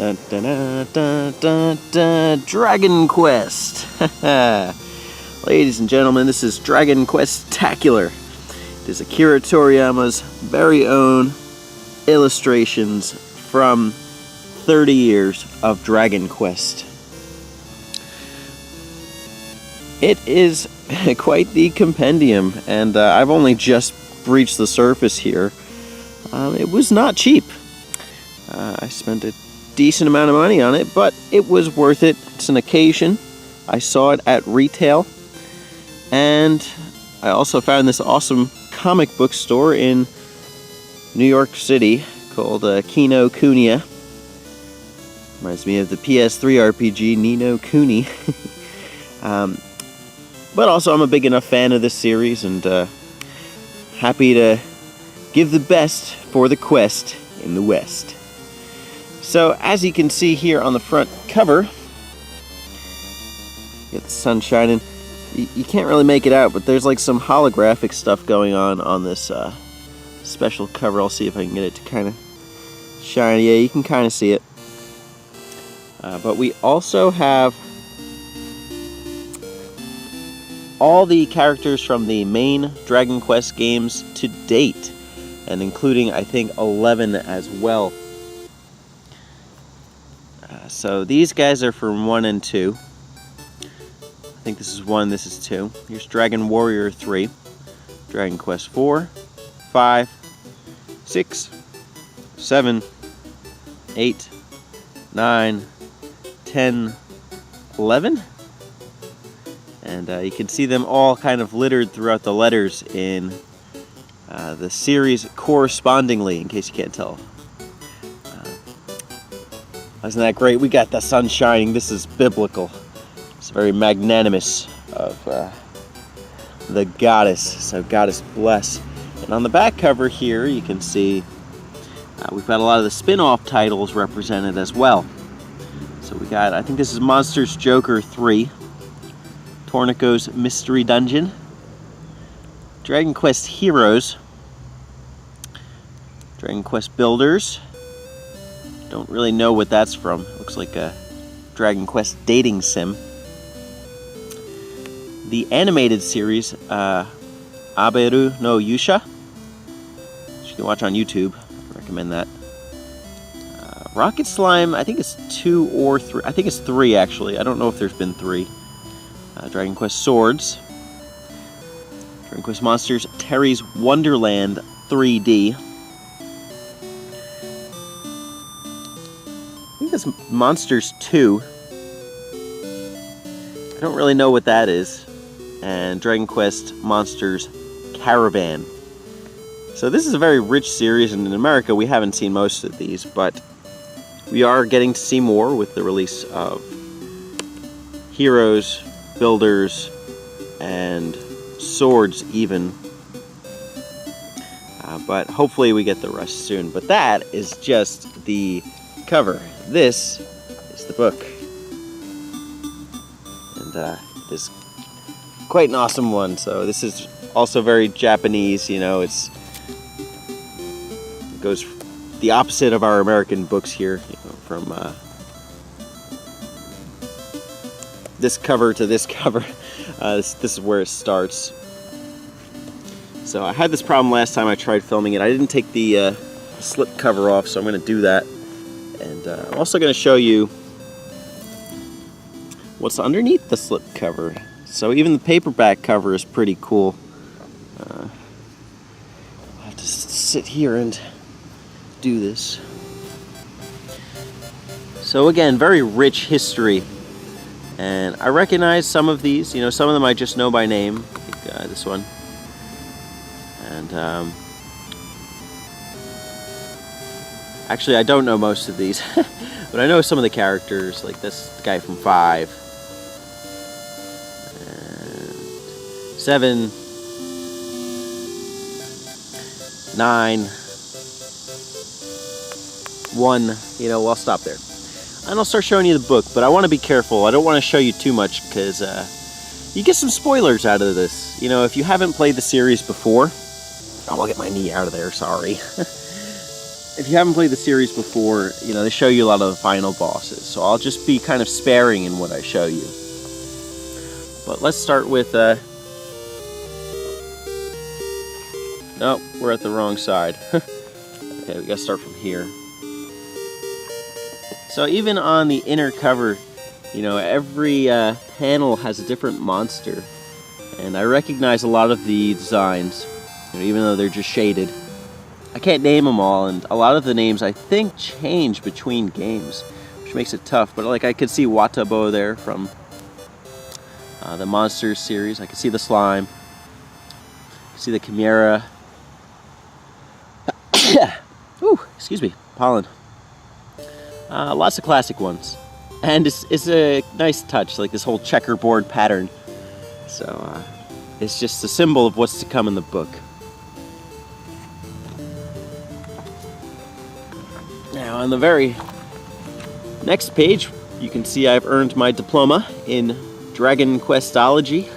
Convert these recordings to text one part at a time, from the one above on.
Dun, dun, dun, dun, dun, dun. Dragon Quest! Ladies and gentlemen, this is Dragon Quest-tacular. It is Akira Toriyama's very own illustrations from 30 years of Dragon Quest. It is quite the compendium, and I've only just breached the surface here. It was not cheap. I spent a decent amount of money on it, but it was worth it. It's an occasion. I saw it at retail, and I also found this awesome comic book store in New York City called Kino Kuniya. Reminds me of the PS3 RPG Ni no Kuni. But also I'm a big enough fan of this series, and happy to give the best for the quest in the West. So, as you can see here on the front cover, get the sun shining. You can't really make it out, but there's like some holographic stuff going on this special cover. I'll see if I can get it to kind of shine. Yeah, you can kind of see it. But we also have all the characters from the main Dragon Quest games to date, and including, I think, 11 as well. So these guys are from 1 and 2. I think this is 1, this is 2. Here's Dragon Warrior 3, Dragon Quest 4, 5, 6, 7, 8, 9, 10, 11. And you can see them all kind of littered throughout the letters in the series correspondingly, in case you can't tell. Isn't that great? We got the sun shining. This is biblical. It's very magnanimous of the goddess. So goddess bless. And on the back cover here, you can see we've got a lot of the spin-off titles represented as well. So we got, I think this is Monsters Joker 3, Tornico's Mystery Dungeon, Dragon Quest Heroes, Dragon Quest Builders. Don't really know what that's from. Looks like a Dragon Quest dating sim. The animated series, Aberu no Yusha, which you can watch on YouTube. I recommend that. Rocket Slime, I think it's 2 or 3. I think it's 3 actually. I don't know if there's been 3. Dragon Quest Swords. Dragon Quest Monsters Terry's Wonderland 3D. I think that's Monsters 2. I don't really know what that is. And Dragon Quest Monsters Caravan. So this is a very rich series, and in America we haven't seen most of these, but we are getting to see more with the release of Heroes, Builders, and Swords even. But hopefully we get the rest soon. But that is just the cover. This is the book. And it is quite an awesome one. So this is also very Japanese, you know, it goes the opposite of our American books here, you know, from this cover to this cover. This is where it starts. So I had this problem last time I tried filming it. I didn't take the slip cover off, so I'm going to do that. And I'm also going to show you what's underneath the slip cover. So even the paperback cover is pretty cool. I'll have to sit here and do this. So again, very rich history. And I recognize some of these, you know, some of them I just know by name. I think this one. And actually I don't know most of these, but I know some of the characters, like this guy from 5, and 7, 9, 1, you know, I'll stop there. And I'll start showing you the book, but I want to be careful. I don't want to show you too much, because you get some spoilers out of this. You know, if you haven't played the series before, oh, I'll get my knee out of there, sorry. if you haven't played the series before, you know, they show you a lot of the final bosses, so I'll just be kind of sparing in what I show you. But let's start with, oh, we're at the wrong side. Okay, we gotta start from here. So even on the inner cover, you know, every panel has a different monster. And I recognize a lot of the designs, you know, even though they're just shaded. I can't name them all, and a lot of the names I think change between games, which makes it tough. But like I could see Watabo there from the Monsters series. I can see the slime. I can see the Chimera. Ooh, excuse me, pollen. Lots of classic ones, and it's a nice touch, like this whole checkerboard pattern. So it's just a symbol of what's to come in the book. Now on the very next page, you can see I've earned my diploma in Dragon Questology.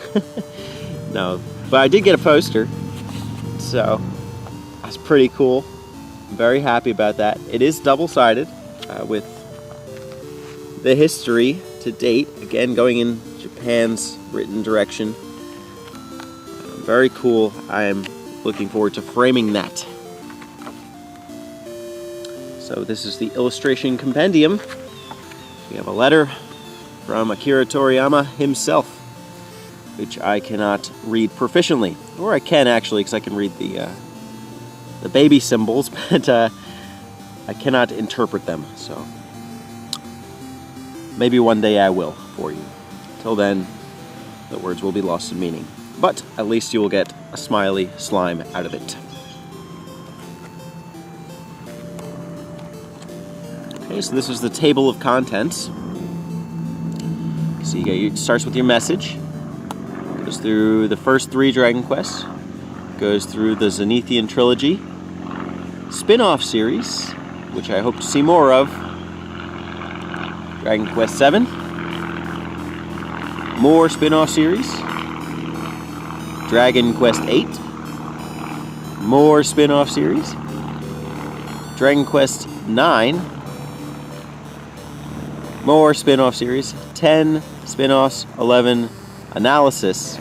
No, but I did get a poster, so that's pretty cool. I'm very happy about that. It is double-sided with the history to date, again going in Japan's written direction. Very cool. I am looking forward to framing that. So this is the illustration compendium. We have a letter from Akira Toriyama himself, which I cannot read proficiently, or I can actually, because I can read the baby symbols, but I cannot interpret them. So maybe one day I will for you. Till then, the words will be lost in meaning, but at least you will get a smiley slime out of it. Okay, so this is the table of contents. So it starts with your message, goes through the first 3 Dragon Quests, goes through the Zenithian trilogy, spin-off series, which I hope to see more of, Dragon Quest VII, more spin-off series, Dragon Quest VIII, more spin-off series, Dragon Quest IX, more spin-off series, 10 spin-offs, 11 analysis,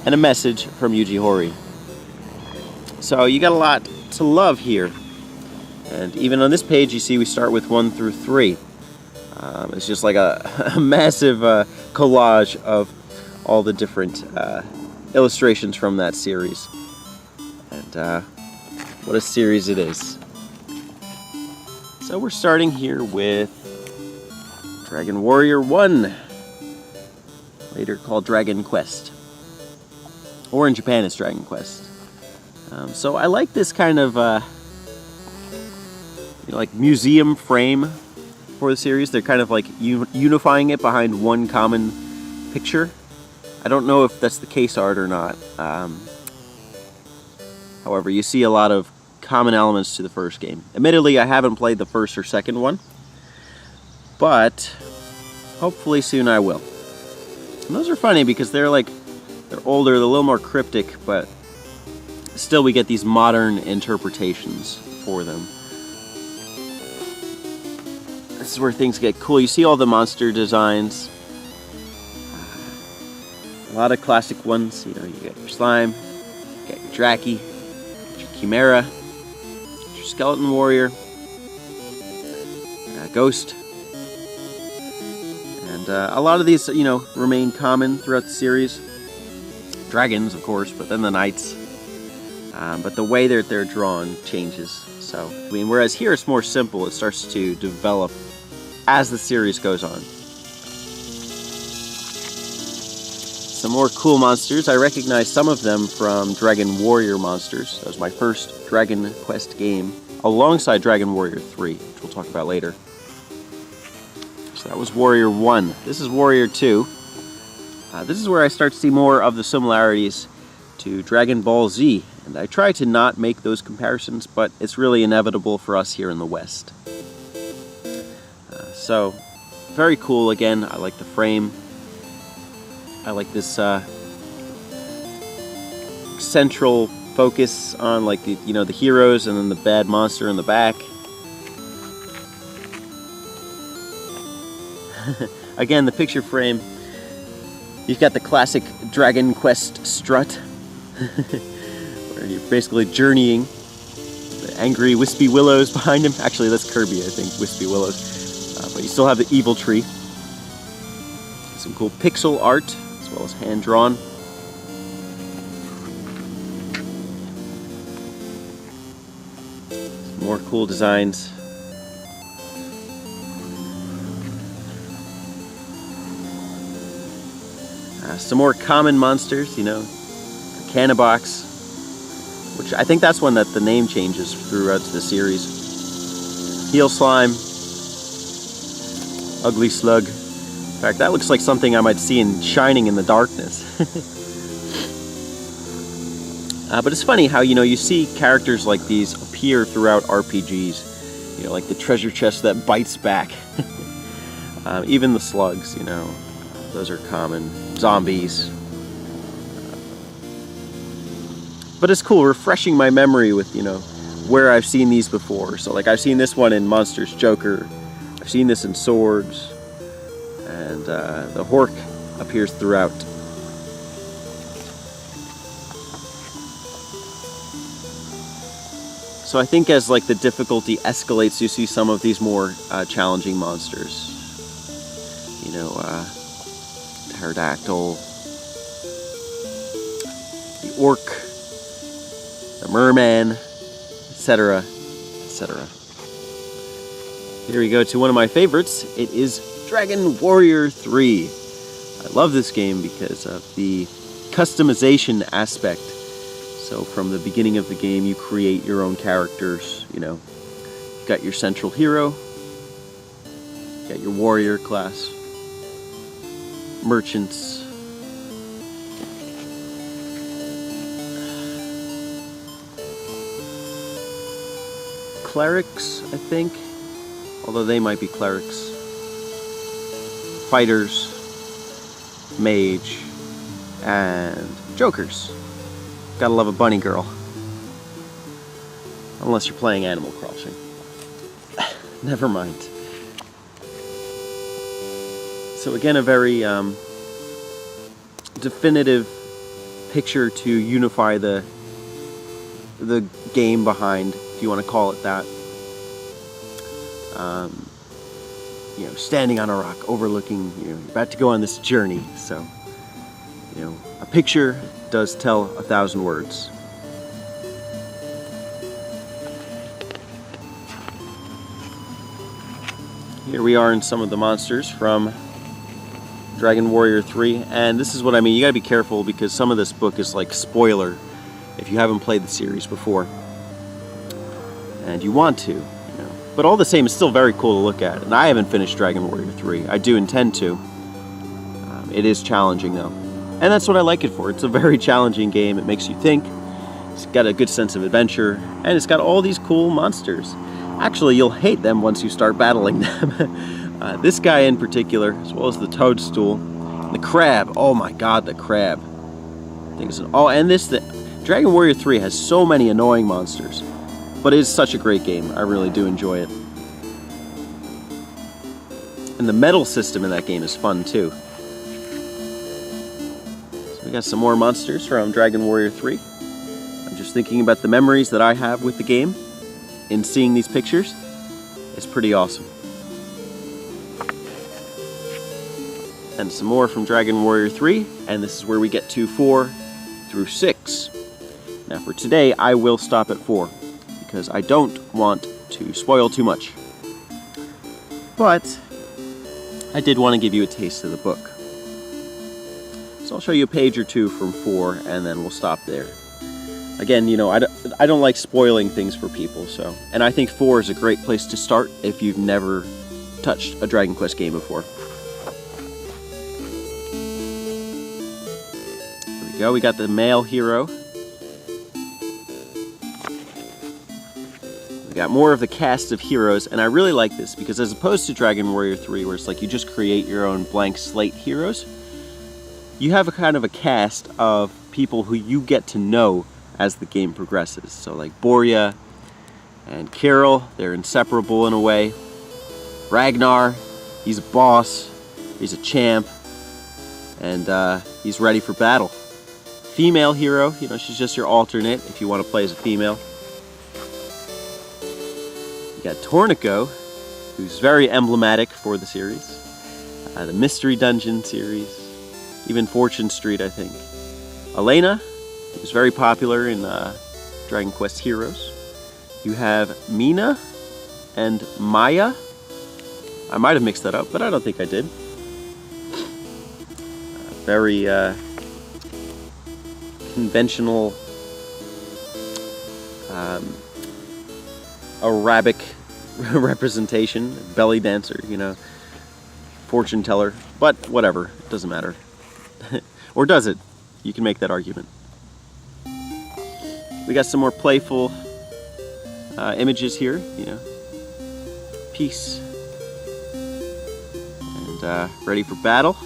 and a message from Yuji Horii. So you got a lot to love here. And even on this page, you see we start with 1 through 3. It's just like a massive collage of all the different illustrations from that series. And what a series it is. So we're starting here with Dragon Warrior 1, later called Dragon Quest. Or in Japan it's Dragon Quest. So I like this kind of like museum frame for the series. They're kind of like unifying it behind one common picture. I don't know if that's the case art or not. However, you see a lot of common elements to the first game. Admittedly, I haven't played the first or second one, but hopefully soon I will. And those are funny because they're older, they're a little more cryptic, but still we get these modern interpretations for them. This is where things get cool. You see all the monster designs. A lot of classic ones. You know, you got your slime, you got your Draki, your Chimera, your Skeleton Warrior, Ghost. And a lot of these, you know, remain common throughout the series. Dragons, of course, but then the knights. But the way that they're drawn changes. So, I mean, whereas here it's more simple, it starts to develop as the series goes on. Some more cool monsters. I recognize some of them from Dragon Warrior Monsters. That was my first Dragon Quest game, alongside Dragon Warrior 3, which we'll talk about later. So that was Warrior 1. This is Warrior 2. This is where I start to see more of the similarities to Dragon Ball Z. And I try to not make those comparisons, but it's really inevitable for us here in the West. So, very cool again. I like the frame. I like this central focus on like the, you know, the heroes and then the bad monster in the back. Again, the picture frame, you've got the classic Dragon Quest strut, where you're basically journeying. The angry Wispy Willows behind him. Actually, that's Kirby, I think, Wispy Willows. But you still have the evil tree. Some cool pixel art, as well as hand-drawn. Some more cool designs. Some more common monsters, you know, Canabox, which I think that's one that the name changes throughout the series. Heel Slime, Ugly Slug. In fact, that looks like something I might see in Shining in the Darkness. But it's funny how, you know, you see characters like these appear throughout RPGs. You know, like the treasure chest that bites back. Even the slugs, you know, those are common. Zombies. But it's cool, refreshing my memory with, you know, where I've seen these before. So like I've seen this one in Monsters Joker, I've seen this in Swords, and the Hork appears throughout. So I think as like the difficulty escalates, you see some of these more challenging monsters. You know, Pterodactyl, the Orc, the Merman, etc., etc. Here we go to one of my favorites. It is Dragon Warrior 3. I love this game because of the customization aspect. So from the beginning of the game, you create your own characters. You know, you've got your central hero, you've got your warrior class, merchants, clerics, I think, although they might be clerics, fighters, mage, and jokers. Gotta love a bunny girl, unless you're playing Animal Crossing. Never mind. So again, a very definitive picture to unify the game behind, if you want to call it that. You know, standing on a rock, overlooking, you know, you're about to go on this journey. So, you know, a picture does tell 1,000 words. Here we are in some of the monsters from Dragon Warrior 3, and this is what I mean. You gotta be careful because some of this book is like spoiler if you haven't played the series before, and you want to, you know. But all the same, it's still very cool to look at. And I haven't finished Dragon Warrior 3. I do intend to. It is challenging though, and that's what I like it for. It's a very challenging game. It makes you think. It's got a good sense of adventure, and it's got all these cool monsters. Actually, you'll hate them once you start battling them. This guy in particular, as well as the toadstool, the crab. Oh my god, the crab! I think it's Dragon Warrior 3 has so many annoying monsters, but it is such a great game. I really do enjoy it, and the medal system in that game is fun too. So we got some more monsters from Dragon Warrior 3. I'm just thinking about the memories that I have with the game, and seeing these pictures. It's pretty awesome. And some more from Dragon Warrior 3, and this is where we get to 4 through 6. Now for today, I will stop at 4, because I don't want to spoil too much. But I did want to give you a taste of the book. So I'll show you a page or two from 4, and then we'll stop there. Again, you know, I don't like spoiling things for people, so... And I think 4 is a great place to start if you've never touched a Dragon Quest game before. Go. We got the male hero. We got more of the cast of heroes, and I really like this because as opposed to Dragon Warrior 3, where it's like you just create your own blank slate heroes, you have a kind of a cast of people who you get to know as the game progresses. So like Borya and Carol, they're inseparable in a way. Ragnar, he's a boss, he's a champ, and he's ready for battle. Female hero, you know, she's just your alternate if you want to play as a female. You got Torniko, who's very emblematic for the series. The Mystery Dungeon series, even Fortune Street, I think. Elena, who's very popular in Dragon Quest Heroes. You have Mina and Maya. I might have mixed that up, but I don't think I did. Very conventional Arabic representation, belly dancer, you know, fortune teller, but whatever, it doesn't matter. Or does it? You can make that argument. We got some more playful images here, you know, peace, and ready for battle.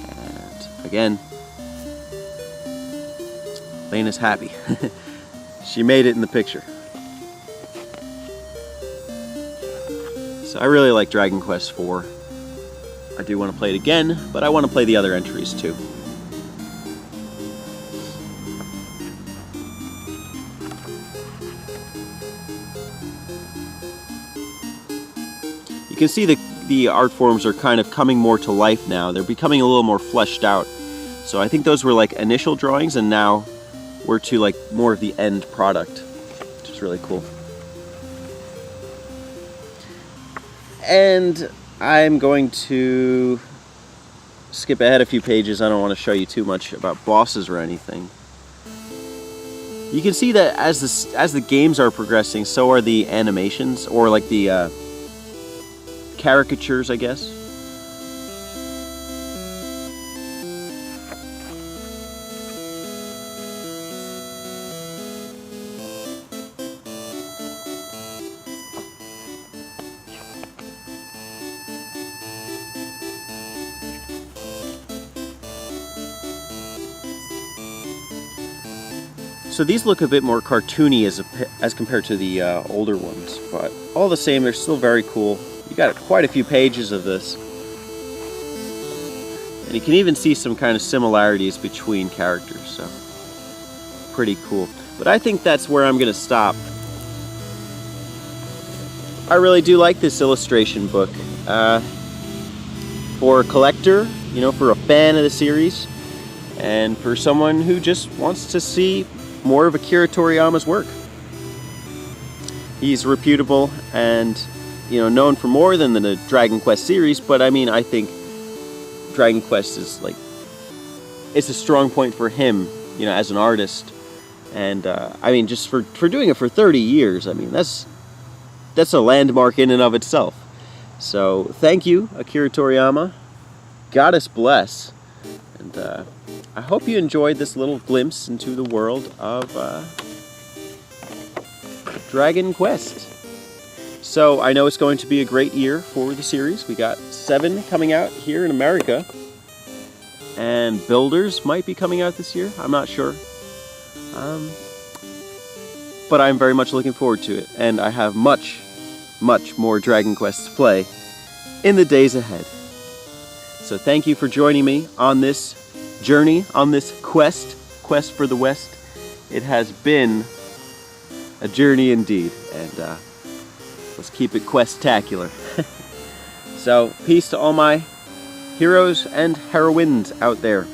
And again, Lena's happy. She made it in the picture. So I really like Dragon Quest IV. I do want to play it again, but I want to play the other entries too. You can see the art forms are kind of coming more to life now. They're becoming a little more fleshed out. So I think those were like initial drawings, and now we're to like more of the end product, which is really cool. And I'm going to skip ahead a few pages. I don't want to show you too much about bosses or anything. You can see that as the games are progressing, so are the animations, or like the caricatures, I guess. So these look a bit more cartoony as compared to the older ones, but all the same, they're still very cool. You got quite a few pages of this, and you can even see some kind of similarities between characters, so pretty cool. But I think that's where I'm gonna stop. I really do like this illustration book. For a collector, you know, for a fan of the series, and for someone who just wants to see more of Akira Toriyama's work. He's reputable and, you know, known for more than the Dragon Quest series, but I mean, I think Dragon Quest is like, it's a strong point for him, you know, as an artist. And I mean, just for doing it for 30 years, I mean, that's a landmark in and of itself. So thank you, Akira Toriyama. Goddess bless. And I hope you enjoyed this little glimpse into the world of Dragon Quest. So I know it's going to be a great year for the series. We got 7 coming out here in America, and Builders might be coming out this year. I'm not sure. But I'm very much looking forward to it, and I have much more Dragon Quest to play in the days ahead. So thank you for joining me on this journey, on this quest for the West. It has been a journey indeed, and let's keep it quest-tacular. So peace to all my heroes and heroines out there,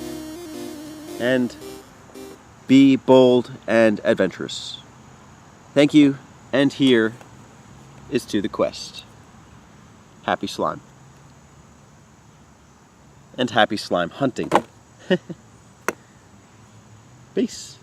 and be bold and adventurous. Thank you, and here is to the quest. Happy slime. And happy slime hunting. Peace.